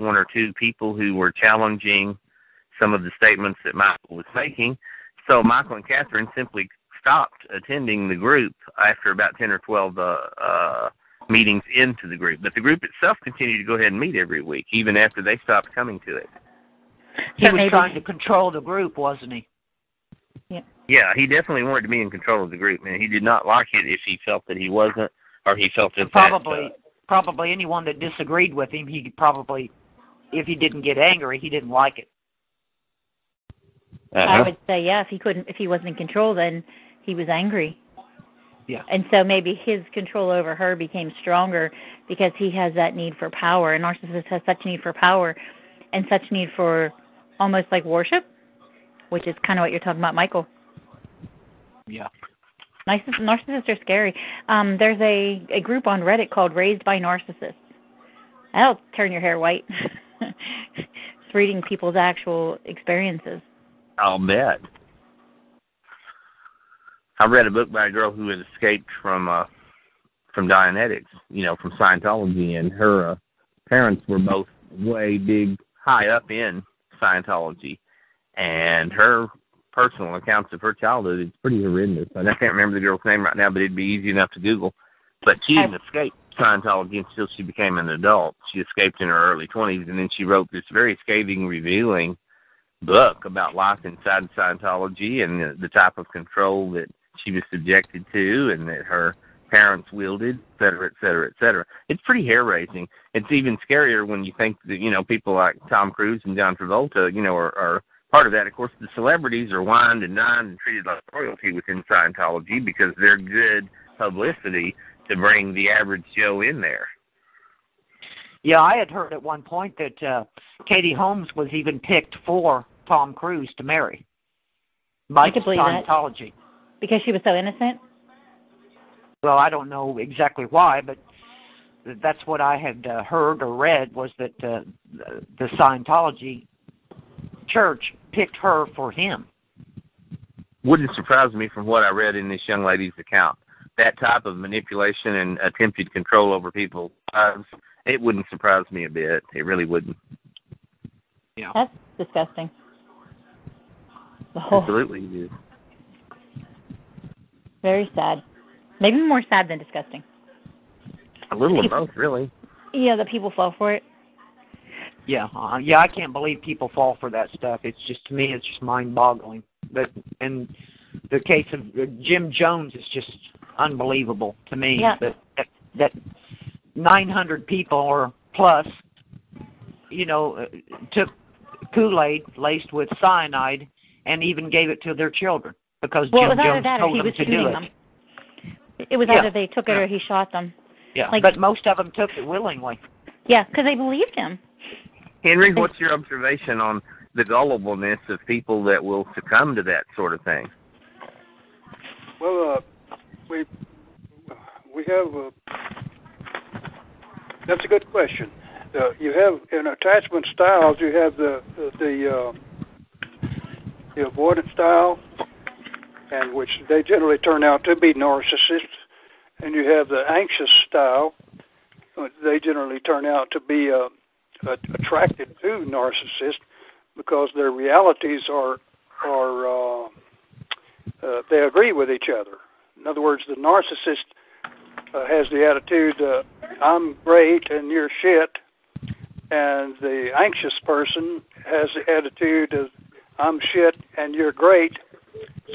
one or two people who were challenging some of the statements that Michael was making. So Michael and Catherine simply stopped attending the group after about 10 or 12 meetings into the group. But the group itself continued to go ahead and meet every week, even after they stopped coming to it. He was trying to control the group, wasn't he? Yeah, he definitely wanted to be in control of the group, and he did not like it if he felt that he wasn't, or he felt that probably anyone that disagreed with him, he could probably, if he didn't get angry, he didn't like it. I would say, yeah, if he wasn't in control, then he was angry. Yeah. And so maybe his control over her became stronger because he has that need for power. A narcissist has such need for power and such need for almost like worship, which is kind of what you're talking about, Michael. Yeah. Narcissists are scary. There's a group on Reddit called Raised by Narcissists. That'll turn your hair white. It's reading people's actual experiences. I'll bet. I read a book by a girl who had escaped from Dianetics, from Scientology, and her parents were both high up in Scientology, and her personal accounts of her childhood is pretty horrendous. And I can't remember the girl's name right now, but it'd be easy enough to Google. But she didn't escape Scientology until she became an adult. She escaped in her early 20s, and then she wrote this very scathing, revealing book about life inside Scientology and the type of control that she was subjected to and that her parents wielded, et cetera, et cetera, et cetera. It's pretty hair-raising. It's even scarier when you think that, people like Tom Cruise and John Travolta, are part of that. Of course, the celebrities are wined and dined and treated like royalty within Scientology because they're good publicity to bring the average Joe in there. Yeah, I had heard at one point that Katie Holmes was even picked for Tom Cruise to marry by Scientology. Because she was so innocent? Well, I don't know exactly why, but that's what I had heard or read was that the Scientology church picked her for him. Wouldn't surprise me from what I read in this young lady's account. That type of manipulation and attempted control over people's lives, it wouldn't surprise me a bit. It really wouldn't. Yeah. That's disgusting. Absolutely it is. Very sad. Maybe more sad than disgusting. A little of both, really. Yeah, that people fall for it. Yeah, I can't believe people fall for that stuff. It's just, to me, it's just mind-boggling. But in the case of Jim Jones, is just unbelievable to me. Yeah. That 900 people or plus, took Kool-Aid laced with cyanide and even gave it to their children because Jim Jones told them to do it. It was either they took it or he shot them. Yeah, but most of them took it willingly. Yeah, because they believed him. Henry, what's your observation on the gullibleness of people that will succumb to that sort of thing? Well, we have that's a good question. You have in attachment styles, you have the avoidant style, and which they generally turn out to be narcissists, and you have the anxious style. They generally turn out to be attracted to narcissists because their realities are they agree with each other. In other words, the narcissist has the attitude, I'm great and you're shit, and the anxious person has the attitude of I'm shit and you're great,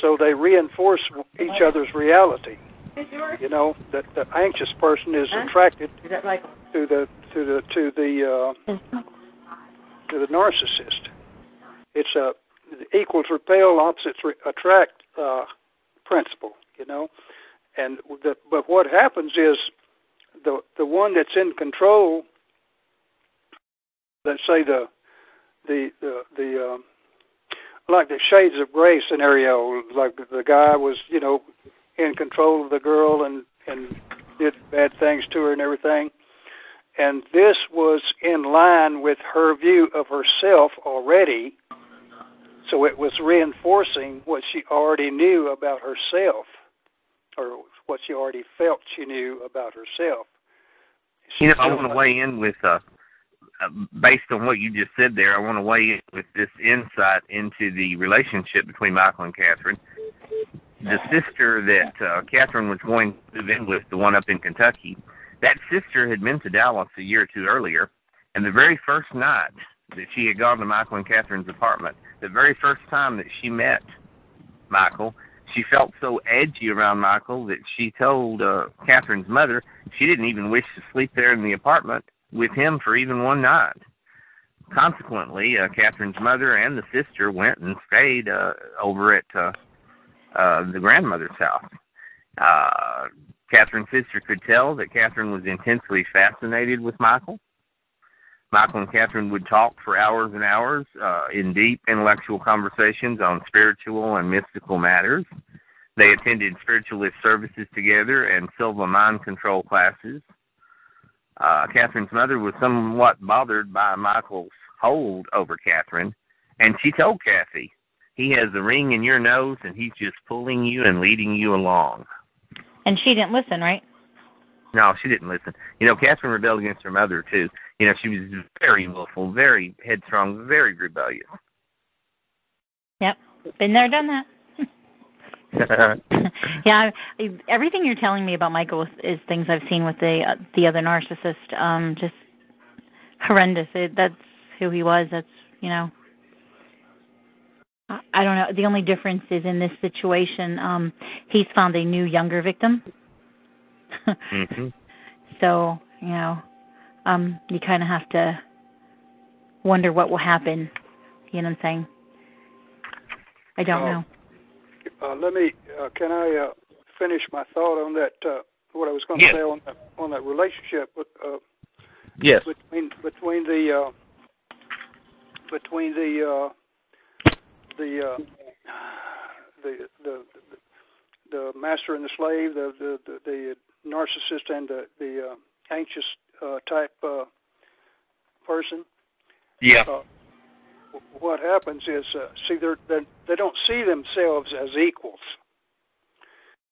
so they reinforce each other's reality. That the anxious person is attracted to the narcissist. It's a equals repel, opposites attract principle, but what happens is the one that's in control. Let's say the like the Shades of Grey scenario, like the guy was in control of the girl and did bad things to her and everything. And this was in line with her view of herself already, so it was reinforcing what she already knew about herself, or what she already felt she knew about herself. I want to weigh in with based on what you just said there, I want to weigh in with this insight into the relationship between Michael and Catherine. The sister that Catherine was going to move in with, the one up in Kentucky, that sister had been to Dallas a year or two earlier, and the very first night that she had gone to Michael and Catherine's apartment, the very first time that she met Michael, she felt so edgy around Michael that she told Catherine's mother she didn't even wish to sleep there in the apartment with him for even one night. Consequently, Catherine's mother and the sister went and stayed over at the grandmother's house. Catherine's sister could tell that Catherine was intensely fascinated with Michael. Michael and Catherine would talk for hours and hours in deep intellectual conversations on spiritual and mystical matters. They attended spiritualist services together and Silva mind control classes. Catherine's mother was somewhat bothered by Michael's hold over Catherine, and she told Kathy, "He has a ring in your nose, and he's just pulling you and leading you along." And she didn't listen, right? No, she didn't listen. Catherine rebelled against her mother, too. She was very willful, very headstrong, very rebellious. Yep. Been there, done that. Yeah, everything you're telling me about Michael is things I've seen with the other narcissist. Just horrendous. That's who he was. That's, I don't know. The only difference is in this situation, he's found a new, younger victim. Mm-hmm. So, you kind of have to wonder what will happen. You know what I'm saying? I don't know. Can I finish my thought on that, what I was going to Yes. say on that relationship Yes. between the master and the slave, the narcissist and the anxious type person. Yeah. What happens is, they don't see themselves as equals.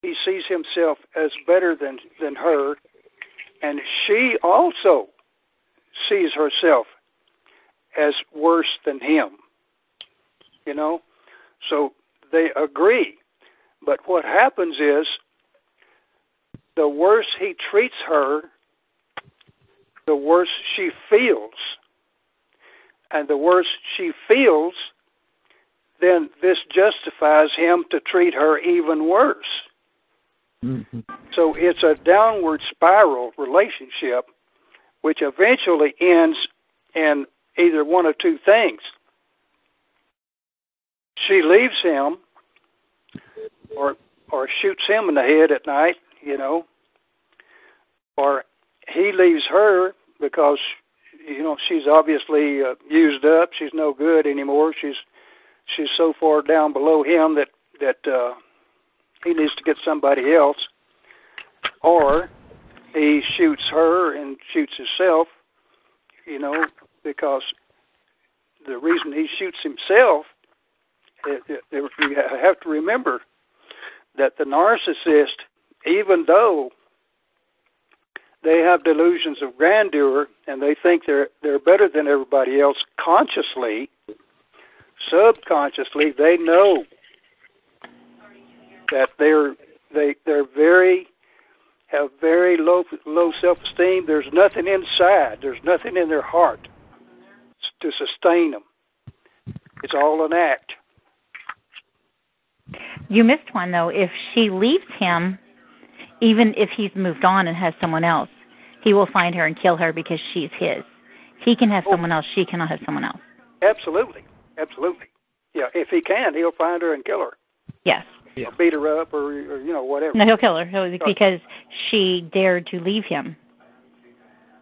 He sees himself as better than her, and she also sees herself as worse than him. So they agree. But what happens is, the worse he treats her, the worse she feels. And the worse she feels, then this justifies him to treat her even worse. Mm-hmm. So it's a downward spiral relationship, which eventually ends in either one of two things. She leaves him, or shoots him in the head at night, or he leaves her because she's obviously used up. She's no good anymore. She's so far down below him that he needs to get somebody else. Or he shoots her and shoots himself, because the reason he shoots himself, you have to remember that the narcissist, even though they have delusions of grandeur and they think they're better than everybody else consciously, subconsciously they know that they have very low self-esteem. There's nothing inside. There's nothing in their heart to sustain them. It's all an act. You missed one, though. If she leaves him, even if he's moved on and has someone else, he will find her and kill her because she's his. He can have someone else. She cannot have someone else. Absolutely. Yeah, if he can, he'll find her and kill her. Yes. Or beat her up or whatever. No, he'll kill her because she dared to leave him.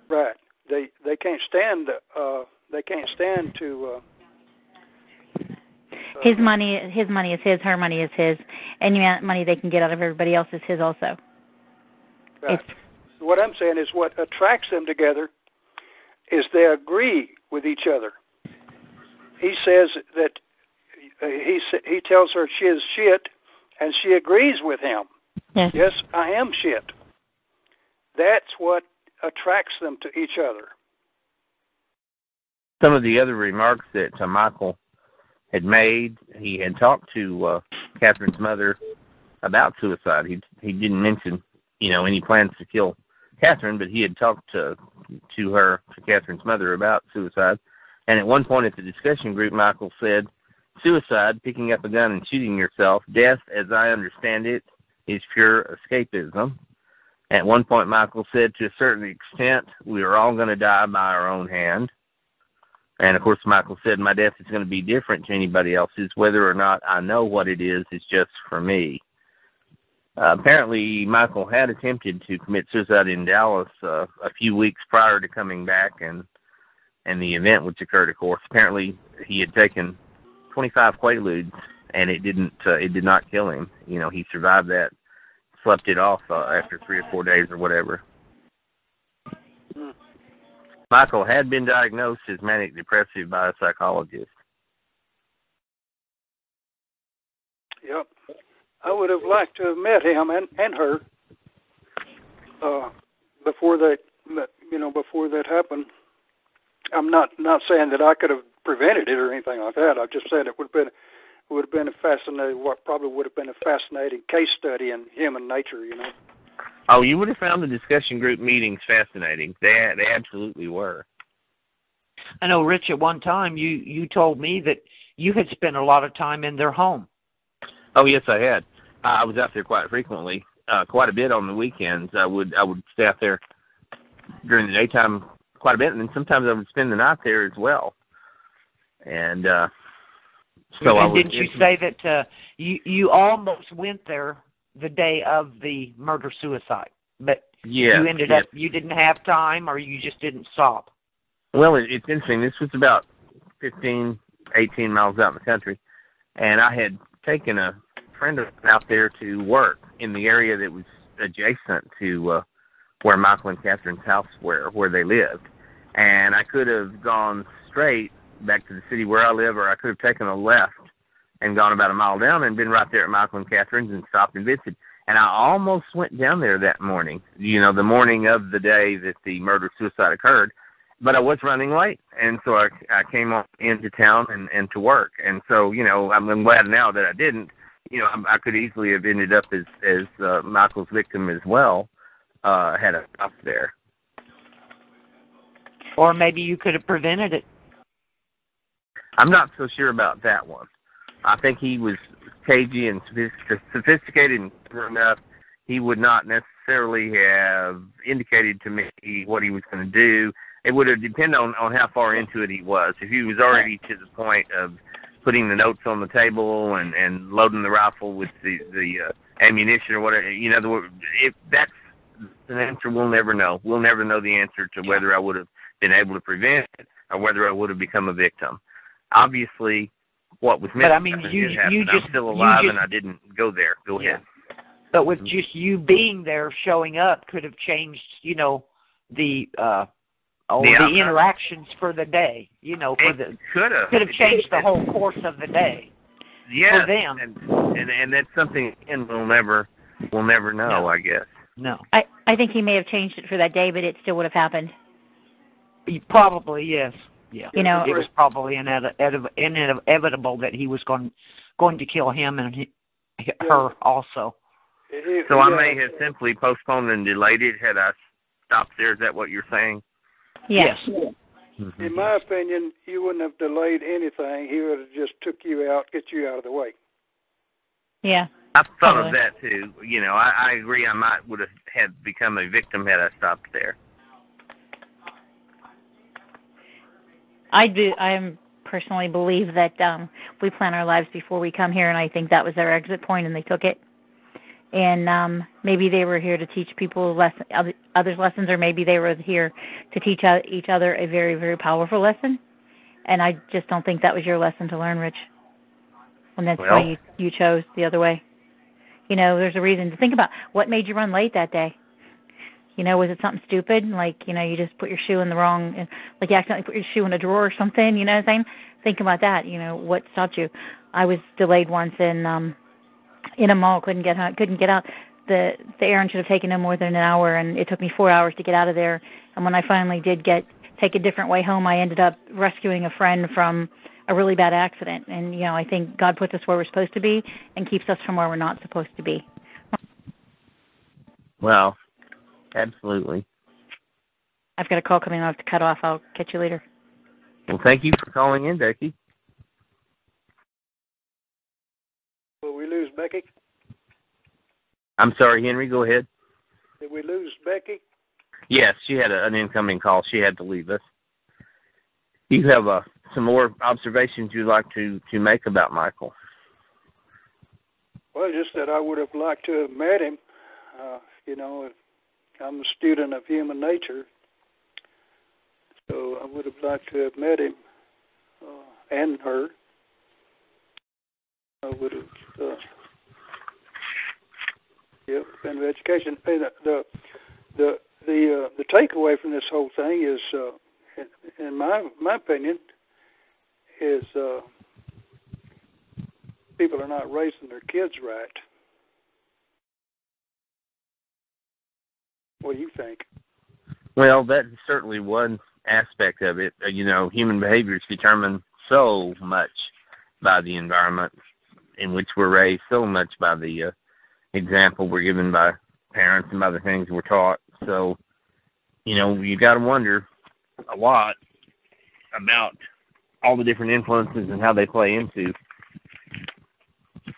Right. They can't stand. They can't stand to. His money is his. Her money is his. Any money they can get out of everybody else is his also. Right. What I'm saying is, what attracts them together is they agree with each other. He says that he tells her she is shit, and she agrees with him. Yes. Yes, I am shit. That's what attracts them to each other. some of the other remarks that Michael had made, he had talked to Catherine's mother about suicide. He didn't mention, any plans to kill Catherine, but he had talked to Catherine's mother about suicide. And at one point at the discussion group, Michael said, "Suicide, picking up a gun and shooting yourself, death, as I understand it, is pure escapism." At one point, Michael said, "To a certain extent, we are all going to die by our own hand." And, of course, Michael said, "My death is going to be different to anybody else's. Whether or not I know what it is just for me." Apparently, Michael had attempted to commit suicide in Dallas a few weeks prior to coming back and the event which occurred, of course. Apparently, he had taken 25 Quaaludes, and it did not kill him. He survived that, slept it off after 3 or 4 days or whatever. Michael had been diagnosed as manic depressive by a psychologist. Yep. I would have liked to have met him and her before that happened. I'm not saying that I could have prevented it or anything like that. I've just said it would have been a fascinating, what probably would have been a fascinating case study in human nature. Oh, you would have found the discussion group meetings fascinating. They absolutely were. I know, Rich, at one time you told me that you had spent a lot of time in their home. Oh, yes, I had. I was out there quite frequently, quite a bit on the weekends. I would stay out there during the daytime quite a bit, and then sometimes I would spend the night there as well. And didn't you say that you almost went there the day of the murder-suicide, but you ended up, you didn't have time, or you just didn't stop? Well, it's interesting. This was about 15, 18 miles out in the country, and I had taken a friend of mine out there to work in the area that was adjacent to where Michael and Catherine's house where they lived. And I could have gone straight back to the city where I live, or I could have taken a left and gone about a mile down and been right there at Michael and Catherine's and stopped and visited. And I almost went down there that morning, the morning of the day that the murder-suicide occurred. But I was running late, and so I came on into town and to work. And so, I'm glad now that I didn't. I could easily have ended up as Michael's victim as well, had I stopped there. Or maybe you could have prevented it. I'm not so sure about that one. I think he was cagey and sophisticated and enough. He would not necessarily have indicated to me what he was going to do. It would have depended on how far into it he was. If he was already to the point of putting the notes on the table and loading the rifle with the ammunition or whatever, if that's an answer we'll never know. We'll never know the answer to whether I would have been able to prevent it or whether I would have become a victim. Obviously, what was meant I'm still alive and I didn't go there. Go ahead. But with just you being there, showing up, could have changed, the interactions for the day. Could have changed the whole course of the day. Yeah, for them. And that's something we'll never know. No. I guess. No. I think he may have changed it for that day, but it still would have happened. Probably, yes. Yeah. It was probably inevitable that he was going to kill him and her also. So I may have simply postponed and delayed it had I stopped there. Is that what you're saying? Yes. Mm-hmm. In my opinion, you wouldn't have delayed anything. He would have just took you out, get you out of the way. Yeah. I've thought of that too. I agree. I would have had become a victim had I stopped there. I personally believe that we plan our lives before we come here, and I think that was their exit point, and they took it. And maybe they were here to teach people others lessons, or maybe they were here to teach each other a very, very powerful lesson. And I just don't think that was your lesson to learn, Rich. And that's why you chose the other way. There's a reason to think about what made you run late that day. Was it something stupid? Like, you just put your shoe in the wrong, like you accidentally put your shoe in a drawer or something, you know what I'm saying? Think about that, what stopped you. I was delayed once in a mall, couldn't get out. The errand should have taken no more than an hour, and it took me 4 hours to get out of there. And when I finally did get take a different way home. I ended up rescuing a friend from a really bad accident. And, I think God puts us where we're supposed to be and keeps us from where we're not supposed to be. Well, absolutely. I've got a call coming. I'll have to cut off. I'll catch you later. Well, thank you for calling in, Becky. Will we lose Becky? I'm sorry, Henry, go ahead. Did we lose Becky? Yes, she had an incoming call. She had to leave us. You have some more observations you'd like to make about Michael? Well, just that I would have liked to have met him. I'm a student of human nature, so I would have liked to have met him and her. I would have, been of education. The takeaway from this whole thing is, in my opinion, is people are not raising their kids right. What do you think? Well, that's certainly one aspect of it. Human behavior is determined so much by the environment in which we're raised, so much by the example we're given by parents and by the things we're taught. So, you got to wonder a lot about all the different influences and how they play into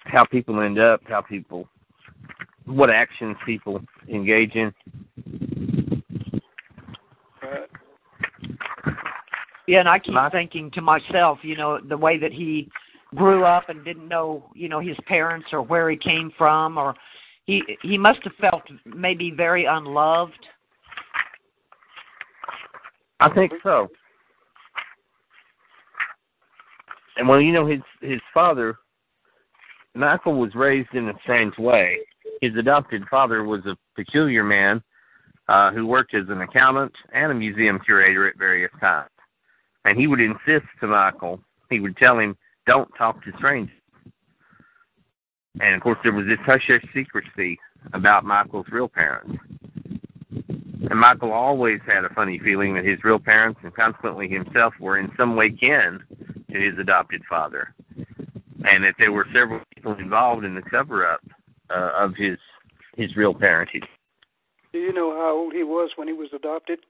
how people end up, what actions people engage in. Right. Yeah, and I keep thinking to myself, the way that he grew up and didn't know, his parents or where he came from, or he must have felt maybe very unloved. I think so. And well, his father, Michael, was raised in a strange way. His adopted father was a peculiar man who worked as an accountant and a museum curator at various times. And he would insist to Michael, he would tell him, don't talk to strangers. And, of course, there was this hush-hush secrecy about Michael's real parents. And Michael always had a funny feeling that his real parents and consequently himself were in some way kin to his adopted father. And that there were several people involved in the cover-up of his real parentage. Do you know how old he was when he was adopted?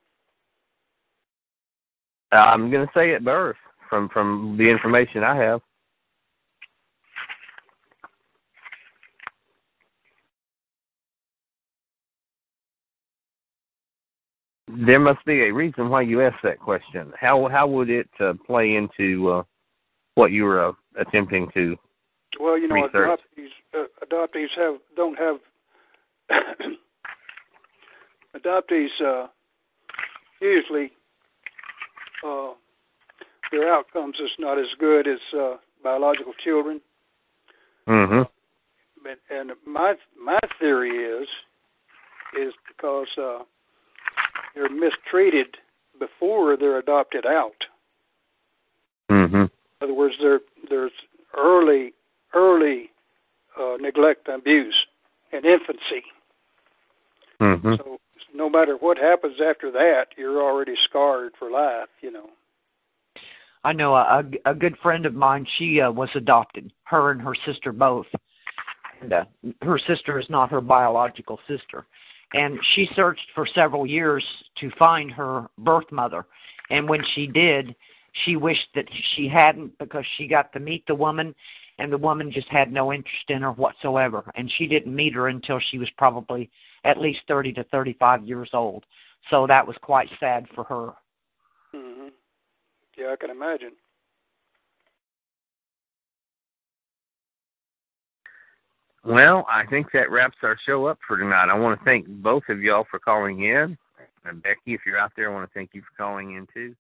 I'm going to say at birth, from the information I have. There must be a reason why you asked that question. How would it play into what you were attempting to research? Adoptees don't have adoptees usually their outcomes is not as good as biological children. Mm-hmm. And my theory is because they're mistreated before they're adopted out. Mm-hmm. In other words, there's early neglect and abuse in infancy. Mm-hmm. So no matter what happens after that, you're already scarred for life, I know a good friend of mine, she was adopted, her and her sister both. And her sister is not her biological sister. And she searched for several years to find her birth mother. And when she did, she wished that she hadn't, because she got to meet the woman, and the woman just had no interest in her whatsoever. And she didn't meet her until she was probably at least 30 to 35 years old. So that was quite sad for her. Mm-hmm. Yeah, I can imagine. Well, I think that wraps our show up for tonight. I want to thank both of y'all for calling in. And Becky, if you're out there, I want to thank you for calling in too.